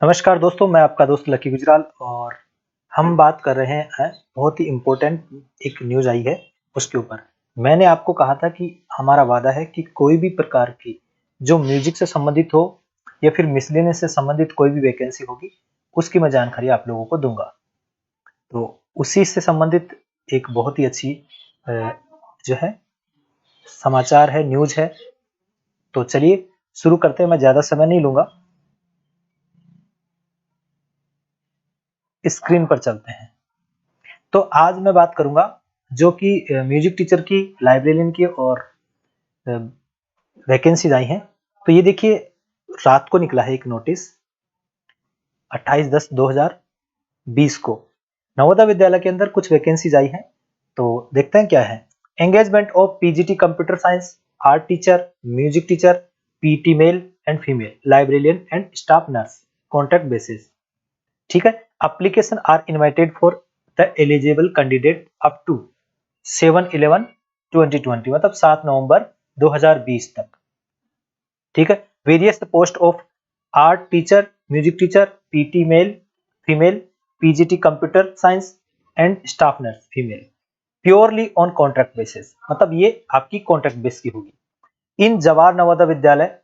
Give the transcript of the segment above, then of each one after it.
नमस्कार दोस्तों, मैं आपका दोस्त लकी गुजराल और हम बात कर रहे हैं बहुत ही इम्पोर्टेंट एक न्यूज़ आई है उसके ऊपर। मैंने आपको कहा था कि हमारा वादा है कि कोई भी प्रकार की जो म्यूजिक से संबंधित हो या फिर मिसलेनियस से संबंधित कोई भी वैकेंसी होगी, उसकी मैं जानकारी आप लोगों को दूंगा। तो उसी से संबंधित एक बहुत ही अच्छी जो है समाचार है, न्यूज़ है। तो चलिए शुरू करते हैं, मैं ज़्यादा समय नहीं लूंगा। स्क्रीन पर चलते हैं। तो आज मैं बात करूंगा जो कि म्यूजिक टीचर की, लाइब्रेरियन की और वैकेंसीज आई हैं। तो ये देखिए, रात को निकला है एक नोटिस 28/10/2020 को। नवोदय विद्यालय के अंदर कुछ वैकेंसीज आई हैं, तो देखते हैं क्या है। Engagement of PGT computer science, art teacher, music teacher, PT male and female, librarian and staff nurse, contract basis. ठीक है। Application are invited for the eligible candidate up to 7/11/2020, मतलब 7 नवंबर 2020 तक। ठीक है। Various post of art teacher, music teacher, PT male female, PGT computer science and staff nurse female, purely on contract basis, मतलब ये आपकी कॉन्ट्रैक्ट बेस की होगी। इन जवाहर नवोदय विद्यालय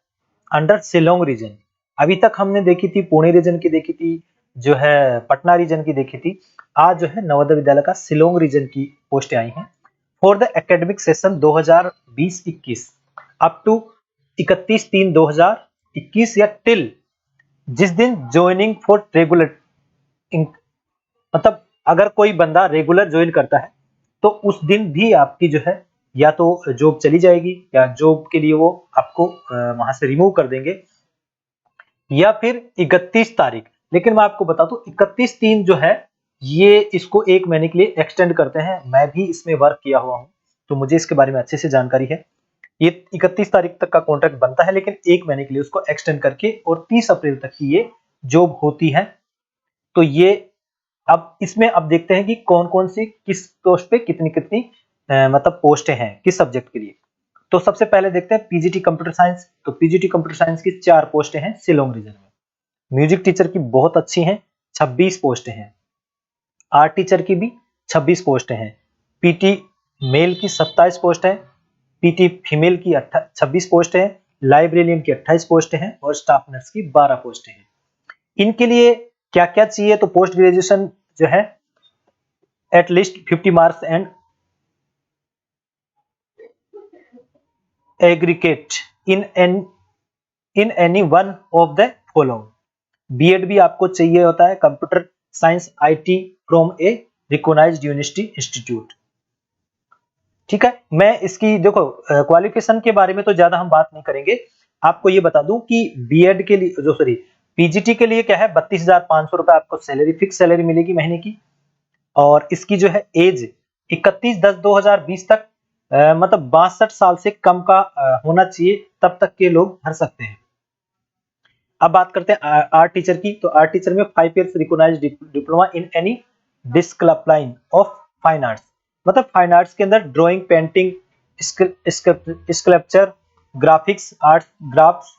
अंडर शिलोंग रीजन। अभी तक हमने देखी थी पुणे रीजन की, देखी थी जो है पटना रीजन की देखी थी। आज जो है नवोदय विद्यालय का शिलोंग रीजन की पोस्टें आई हैं। For the academic session 2020-21 up to 31/3/2021 या टिल जिस दिन ज्वाइनिंग फॉर रेगुलर, मतलब अगर कोई बंदा रेगुलर ज्वाइन करता है तो उस दिन भी आपकी जो है या तो जॉब चली जाएगी या जॉब के लिए वो आपको वहां से रिमूव कर देंगे, या फिर 31 तारीख। लेकिन मैं आपको बता दूं 31/3 जो है ये इसको 1 महीने के लिए एक्सटेंड करते हैं। मैं भी इसमें वर्क किया हुआ हूं तो मुझे इसके बारे में अच्छे से जानकारी है। ये 31 तारीख तक का कॉन्ट्रैक्ट बनता है, लेकिन 1 महीने के लिए उसको एक्सटेंड करके और 30 अप्रैल तक की ये जॉब होती है। तो ये अब इसमें अब देखते हैं कि कौन कौन सी किस पोस्ट पे कितनी कितनी मतलब पोस्टें हैं किस सब्जेक्ट के लिए। तो सबसे पहले देखते हैं पीजीटी कंप्यूटर साइंस। तो पीजीटी कंप्यूटर साइंस की 4 पोस्टें हैं शिलोंग रीजन में। म्यूजिक टीचर की बहुत अच्छी हैं, 26 पोस्टें हैं। आर्ट टीचर की भी 26 पोस्टें हैं। पीटी मेल की 27 पोस्ट है, पीटी फीमेल की 26 पोस्ट है, लाइब्रेरियन की 28 पोस्ट हैं और स्टाफ नर्स की 12 पोस्टें हैं। इनके लिए क्या क्या चाहिए? तो पोस्ट ग्रेजुएशन जो है at least 50 marks and aggregate in any one of the following. BEd भी आपको चाहिए होता है, computer science IT from a recognised university institute. ठीक है। मैं इसकी देखो क्वालिफिकेशन के बारे में तो ज्यादा हम बात नहीं करेंगे। आपको ये बता दूं कि बीएड के लिए जो सॉरी पीजीटी के लिए क्या है, 32,500 रुपए आपको सैलरी, फिक्स सैलरी मिलेगी महीने की। और इसकी जो है एज 31/10/2020 तक मतलब 62 साल से कम का होना चाहिए, तब तक के लोग भर सकते हैं। अब बात करते हैं आर्ट टीचर की। तो आर्ट टीचर में 5 years recognised diploma in any discipline of fine arts, मतलब फाइन आर्ट्स के अंदर drawing, painting, sculpture, graphics arts, graphs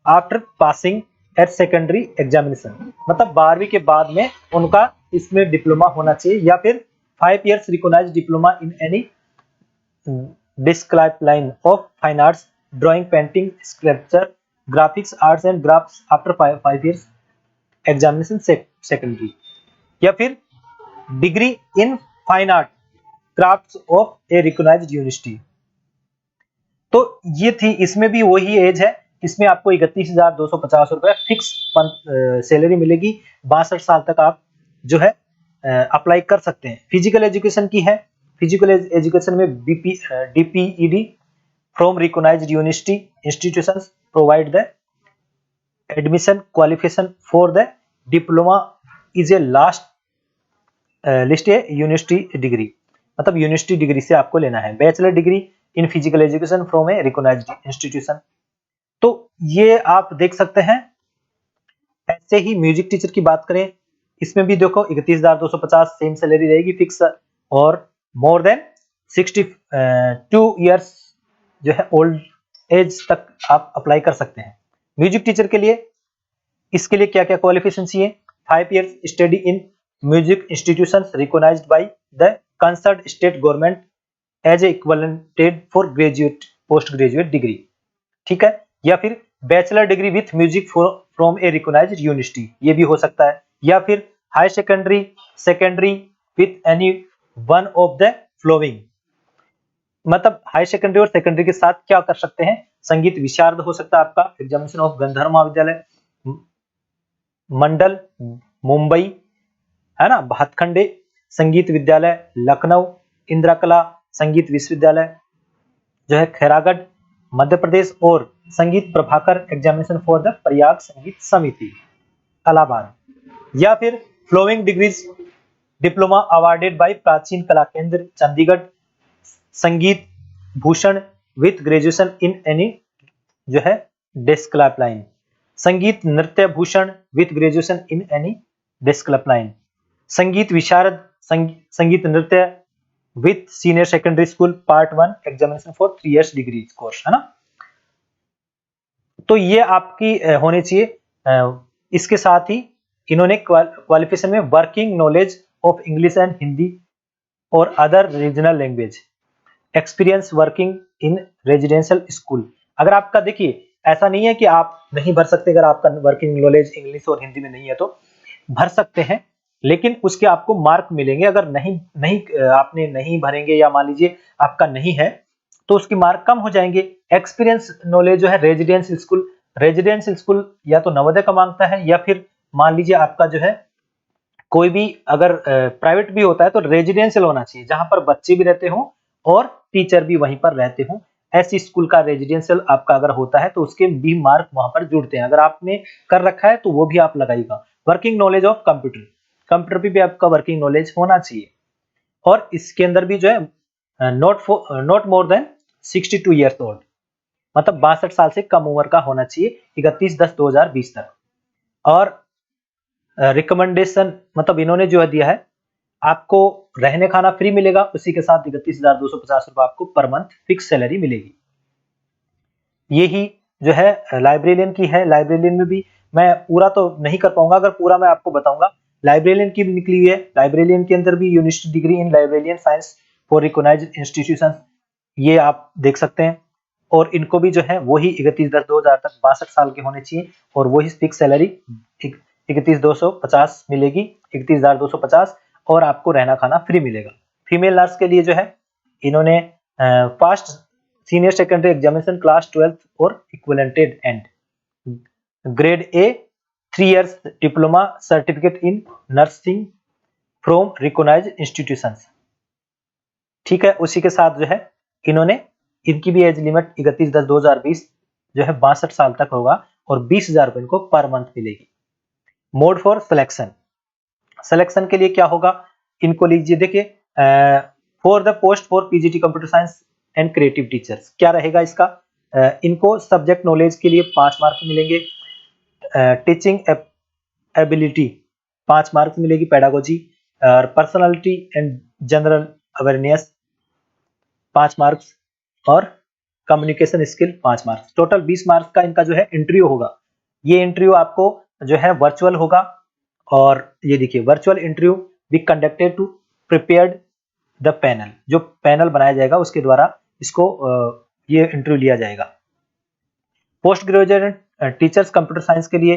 after passing at secondary examination, मतलब 12वीं के बाद में उनका इसमें डिप्लोमा होना चाहिए, या फिर 5 years recognised diploma in any discipline of fine arts, drawing, painting, sculpture, graphics arts and graphs after 5 years examination secondary, या फिर degree in fine art crafts of a recognised university. तो ये थी, इसमें भी वही एज है। इसमें आपको 31,250 रुपए फिक्स सैलरी मिलेगी। 62 साल तक आप जो है अप्लाई कर सकते हैं। फिजिकल एजुकेशन की है। फिजिकल एजुकेशन में DPED from recognised university institutions provide the admission qualification for the diploma is a last list a university degree, मतलब यूनिवर्सिटी डिग्री से आपको लेना है। Bachelor degree in physical education from a recognised institution. तो ये आप देख सकते हैं। ऐसे ही म्यूजिक टीचर की बात करें, इसमें भी देखो 31,250 सेम सैलरी रहेगी फिक्स, और मोर देन 62 इयर्स जो है ओल्ड एज तक आप अप्लाई कर सकते हैं। म्यूजिक टीचर के लिए इसके लिए क्या क्या क्वालिफिकेशन चाहिए? 5 years study in music institutions recognised by the concern state government as equivalented for graduate post graduate degree, ठीक है। या फिर bachelor degree with music from a recognised university, ये भी हो सकता है। या फिर high secondary with any one of the following, मतलब हाई सेकेंडरी और सेकेंडरी के साथ क्या कर सकते हैं? संगीत विशारद हो सकता है आपका, एग्जामिनेशन ऑफ गंधर्व महाविद्यालय मंडल मुंबई, है ना, भातखंडे संगीत विद्यालय लखनऊ, इंदिरा कला संगीत विश्वविद्यालय जो है खैरागढ़ मध्य प्रदेश, और Sangeet Prabhakar examination for the Prayag Sangeet Samiti Allahabad. या फिर following degrees diploma awarded by Prachin Kala Kendra Chandigarh, Sangeet Bhushan with graduation in any जो है discipline, Sangeet Nritya Bhushan with graduation in any discipline, Sangeet Visharad Sangeet Nritya with senior secondary school part 1 examination for 3 years degree course, है ना। तो ये आपकी होनी चाहिए। इसके साथ ही इन्होंने क्वालिफिकेशन में working knowledge of English and Hindi और other regional language, experience working in residential school. अगर आपका देखिए ऐसा नहीं है कि आप नहीं भर सकते, अगर आपका वर्किंग नॉलेज इंग्लिश और हिंदी में नहीं है तो भर सकते हैं, लेकिन उसके आपको मार्क मिलेंगे। अगर आपने नहीं भरेंगे या मान लीजिए आपका नहीं है तो उसके मार्क कम हो जाएंगे। एक्सपीरियंस नॉलेज जो है रेजिडेंशियल स्कूल या तो नवोदय का मांगता है, या फिर मान लीजिए आपका जो है कोई भी अगर प्राइवेट भी होता है तो रेजिडेंशियल होना चाहिए, जहां पर बच्चे भी रहते हों और टीचर भी वहीं पर रहते हों। ऐसी स्कूल का रेजिडेंशियल आपका अगर होता है तो उसके भी मार्क वहां पर जुड़ते हैं। अगर आपने कर रखा है तो वो भी आप लगाइएगा। वर्किंग नॉलेज ऑफ कंप्यूटर पे भी आपका वर्किंग नॉलेज होना चाहिए। और इसके अंदर भी जो है not more than 62 years old, मतलब 62 साल से कम उम्र का होना चाहिए 31/10/2020 तक। और रिकमेंडेशन मतलब इन्होंने जो है दिया है आपको रहने खाना फ्री मिलेगा, उसी के साथ 31,250 रुपए आपको पर मंथ फिक्स सैलरी मिलेगी। यही जो है लाइब्रेरियन की है। लाइब्रेरियन में भी मैं पूरा तो नहीं कर पाऊंगा, अगर पूरा मैं आपको बताऊंगा। लाइब्रेरियन की भी निकली हुई है। लाइब्रेरियन के अंदर भी university degree in librarian science for recognised institution, ये आप देख सकते हैं। और इनको भी जो है वही 31/10/2000 तक 62 साल के होने चाहिए, और वही फिक्स सैलरी 31,250 मिलेगी, 31,250, और आपको रहना खाना फ्री मिलेगा। फीमेल नर्स के लिए जो है इन्होंने passed senior secondary examination class 12 और equivalented and grade A 3 years diploma certificate in nursing from recognised institutions, ठीक है। उसी के साथ जो है इन्होंने इनकी भी एज लिमिट 31/10/2020 जो है 62 साल तक होगा, और 20,000 रुपए इनको पर मंथ मिलेगी। मोड फॉर सिलेक्शन के लिए क्या होगा, इनको लीजिए। देखिए for the post for PGT computer science and creative teachers क्या रहेगा इसका, इनको सब्जेक्ट नॉलेज के लिए 5 मार्क मिलेंगे, टीचिंग एबिलिटी 5 मार्क मिलेगी, पेडागोजी और personality and general awareness 5 marks, और communication skill 5 marks. Total 20 marks का इनका जो है इंटरव्यू होगा। ये इंटरव्यू आपको जो है वर्चुअल होगा, और ये देखिए virtual interview be conducted to prepared the panel, जो पैनल बनाया जाएगा उसके द्वारा इसको ये इंटरव्यू लिया जाएगा। Post graduate teachers computer science के लिए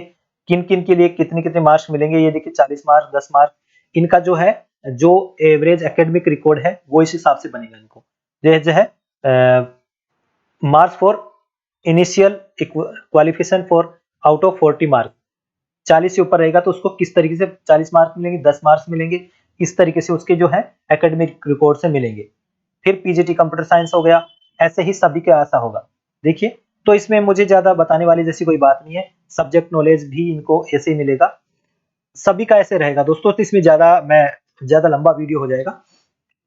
किन किन के लिए कितने कितने मार्क्स मिलेंगे, ये देखिए 40 मार्क्स 10 मार्क्स, इनका जो है जो एवरेज एकेडमिक रिकॉर्ड है वो इस हिसाब से बनेगा। इनको जो है marks for initial qualification for out of 40 marks, 40 से ऊपर रहेगा तो उसको किस तरीके से 40 मार्क्स मिलेंगे, 10 मार्क्स मिलेंगे, इस तरीके से उसके जो है एकेडमिक रिकॉर्ड से मिलेंगे। फिर पीजीटी कंप्यूटर साइंस हो गया, ऐसे ही सभी का ऐसा होगा। देखिए तो इसमें मुझे ज्यादा बताने वाली जैसी कोई बात नहीं है, सब्जेक्ट नॉलेज भी इनको ऐसे ही मिलेगा, सभी का ऐसे रहेगा दोस्तों। तो इसमें ज्यादा लंबा वीडियो हो जाएगा।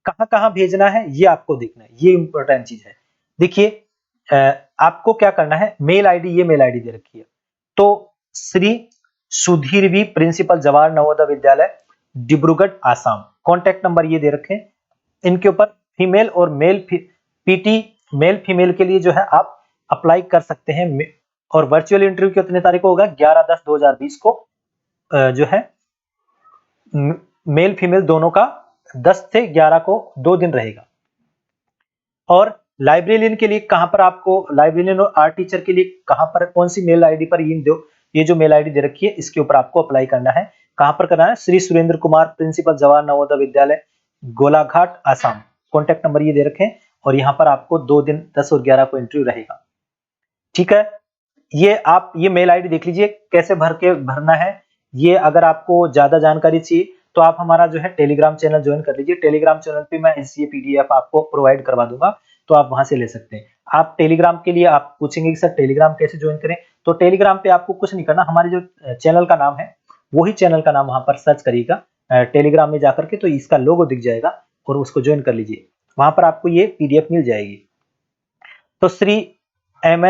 कहां कहां भेजना है ये आपको देखना है, ये इंपॉर्टेंट चीज है। देखिए आपको क्या करना है, मेल आईडी, ये मेल आईडी दे रखी है, तो Shri Sudhir we principal Jawahar Navodaya Vidyalaya Dibrugarh Assam, contact number ये दे रखे हैं। इनके ऊपर फीमेल और मेल पीटी मेल फीमेल के लिए जो है आप अप्लाई कर सकते हैं और वर्चुअल इंटरव्यू कितने तारीख को होगा? 11/10/2020 को जो है मेल फीमेल दोनों का 10 से 11 को 2 दिन रहेगा। और लाइब्रेरियन के लिए कहां पर आपको, लाइब्रेरियन और आर्ट टीचर के लिए कहां पर, कौन सी मेल आईडी पर ये जो मेल आईडी दे रखी है इसके ऊपर आपको अप्लाई करना है। कहां पर करना है? Shri Surendra Kumar, principal Jawahar Navodaya Vidyalaya, Golaghat, Assam. Contact number ये दे रखे हैं और यहाँ पर आपको 2 दिन 10 और 11 को इंटरव्यू रहेगा। ठीक है, ये आप ये मेल आईडी देख लीजिए कैसे भरना है। ये अगर आपको ज्यादा जानकारी चाहिए तो आप हमारा जो है टेलीग्राम चैनल ज्वाइन कर लीजिए। टेलीग्राम चैनल पे मैं इसकी पीडीएफ आपको प्रोवाइड करवा दूंगा, तो आप वहां से ले सकते हैं। आप टेलीग्राम के लिए आप पूछेंगे कि सर टेलीग्राम कैसे ज्वाइन करें, तो टेलीग्राम पे आपको कुछ नहीं करना, हमारे जो चैनल का नाम है वही चैनल का नाम वहां पर सर्च करिएगा टेलीग्राम में जाकर के, तो इसका लोगो दिख जाएगा और उसको ज्वाइन कर लीजिए, वहां पर आपको ये पीडीएफ मिल जाएगी। तो श्री एम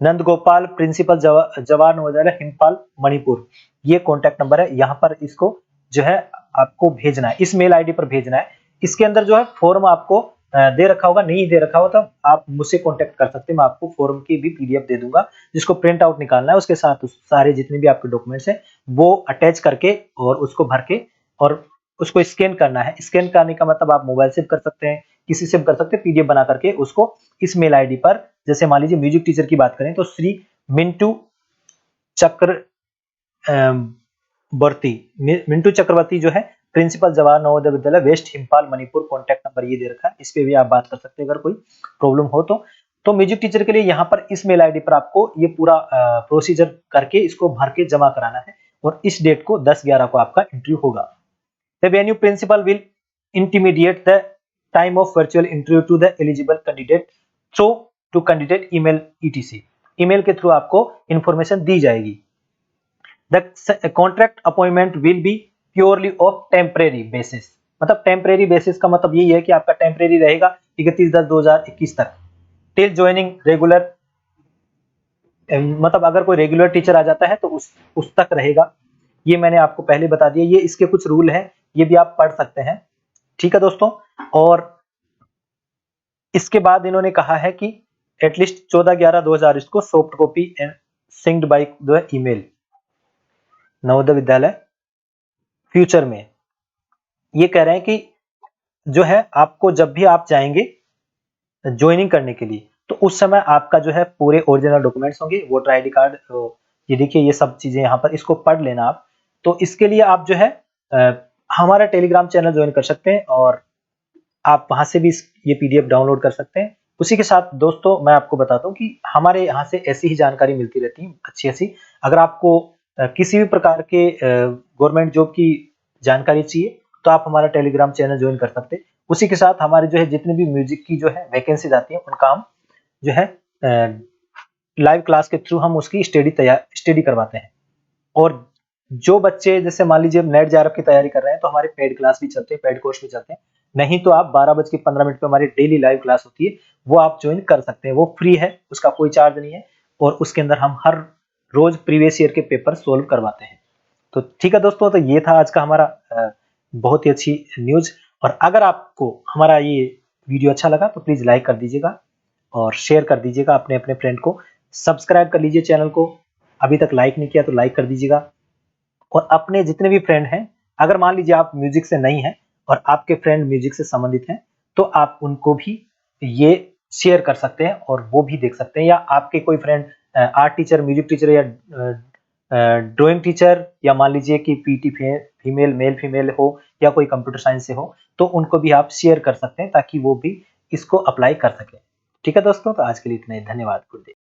नंदगोपाल, प्रिंसिपल जवाहर नवोदय हिंदपाल मणिपुर, ये कॉन्टेक्ट नंबर है। यहाँ पर इसको जो है आपको भेजना है, इस मेल आईडी पर भेजना है। इसके अंदर जो है फॉर्म आपको दे रखा होगा, नहीं दे रखा होगा तो आप मुझसे कांटेक्ट कर सकते हैं, मैं आपको फॉर्म की भी पीडीएफ दे दूंगा, जिसको प्रिंट आउट निकालना है, उसके साथ सारे जितने भी आपके डॉक्यूमेंट्स हैं वो अटैच करके और उसको भर के और उसको स्कैन करना है। स्कैन करने का मतलब आप मोबाइल से भी कर सकते हैं, किसी से भी कर सकते हैं, पीडीएफ बना करके उसको इस मेल आईडी पर, जैसे मान लीजिए म्यूजिक टीचर की बात करें तो श्री मिंटू चक्रवर्ती जो है principal Jawahar Navodaya Vidyalaya waste हिंपाल Manipur, contact number ये दे रखा है, इस पे भी आप बात कर सकते हैं अगर कोई प्रॉब्लम हो तो म्यूजिक टीचर के लिए यहाँ पर इस मेल आईडी पर आपको ये पूरा प्रोसीजर करके इसको भर के जमा कराना है और इस डेट को 10/11 को आपका इंटरव्यू होगा। The venue principal will intimate the time of virtual interview to the eligible candidate through to candidate email etc, email के थ्रू आपको इंफॉर्मेशन दी जाएगी। The contract appointment will be purely of temporary basis, मतलब temporary basis का मतलब यही है कि आपका टेम्परेरी रहेगा 31/10/2021 तक, टिल ज्वाइनिंग रेगुलर, मतलब अगर कोई रेगुलर टीचर आ जाता है तो उस तक रहेगा। ये मैंने आपको पहले बता दिया, ये इसके कुछ रूल है, ये भी आप पढ़ सकते हैं। ठीक है दोस्तों, और इसके बाद इन्होंने कहा है कि एटलीस्ट 14/11/2020 को soft copy and synced by the email Navodaya Vidyalaya. Future में ये कह रहे हैं कि जो है आपको जब भी आप जाएंगे ज्वाइनिंग करने के लिए तो उस समय आपका जो है पूरे ओरिजिनल डॉक्यूमेंट्स होंगे, वोटर आईडी कार्ड, ये देखिए ये सब चीजें यहाँ पर, इसको पढ़ लेना आप। तो इसके लिए आप जो है हमारा टेलीग्राम चैनल ज्वाइन कर सकते हैं और आप वहां से भी ये पीडीएफ डाउनलोड कर सकते हैं। उसी के साथ दोस्तों मैं आपको बताता हूँ कि हमारे यहाँ से ऐसी ही जानकारी मिलती रहती है अच्छी। अगर आपको किसी भी प्रकार के गवर्नमेंट जॉब की जानकारी चाहिए तो आप हमारा टेलीग्राम चैनल ज्वाइन कर सकते हैं। उसी के साथ हमारे जो है जितने भी म्यूजिक की जो है वैकेंसी आती है उनका हम जो है लाइव क्लास के थ्रू हम उसकी स्टडी करवाते हैं। और जो बच्चे जैसे मान लीजिए नेट जेआरएफ की तैयारी कर रहे हैं तो हमारे पेड क्लास भी चलते हैं, पेड कोर्स भी चलते हैं। नहीं तो आप 12:15 पे हमारी डेली लाइव क्लास होती है, वो आप ज्वाइन कर सकते हैं, वो फ्री है, उसका कोई चार्ज नहीं है और उसके अंदर हम हर रोज प्रीवियस ईयर के पेपर सोल्व करवाते हैं। तो ठीक है दोस्तों, तो ये था आज का हमारा बहुत ही अच्छी न्यूज। और अगर आपको हमारा ये वीडियो अच्छा लगा तो प्लीज लाइक कर दीजिएगा और शेयर कर दीजिएगा अपने अपने फ्रेंड को, सब्सक्राइब कर लीजिए चैनल को, अभी तक लाइक नहीं किया तो लाइक कर दीजिएगा। और अपने जितने भी फ्रेंड हैं, अगर मान लीजिए आप म्यूजिक से नहीं हैं और आपके फ्रेंड म्यूजिक से संबंधित हैं तो आप उनको भी ये शेयर कर सकते हैं और वो भी देख सकते हैं। या आपके कोई friend art teacher, music teacher या ड्राइंग टीचर, या मान लीजिए कि पीटी फीमेल मेल फीमेल हो या कोई कंप्यूटर साइंस से हो, तो उनको भी आप शेयर कर सकते हैं ताकि वो भी इसको अप्लाई कर सकें। ठीक है दोस्तों, तो आज के लिए इतना ही, धन्यवाद, गुड डे।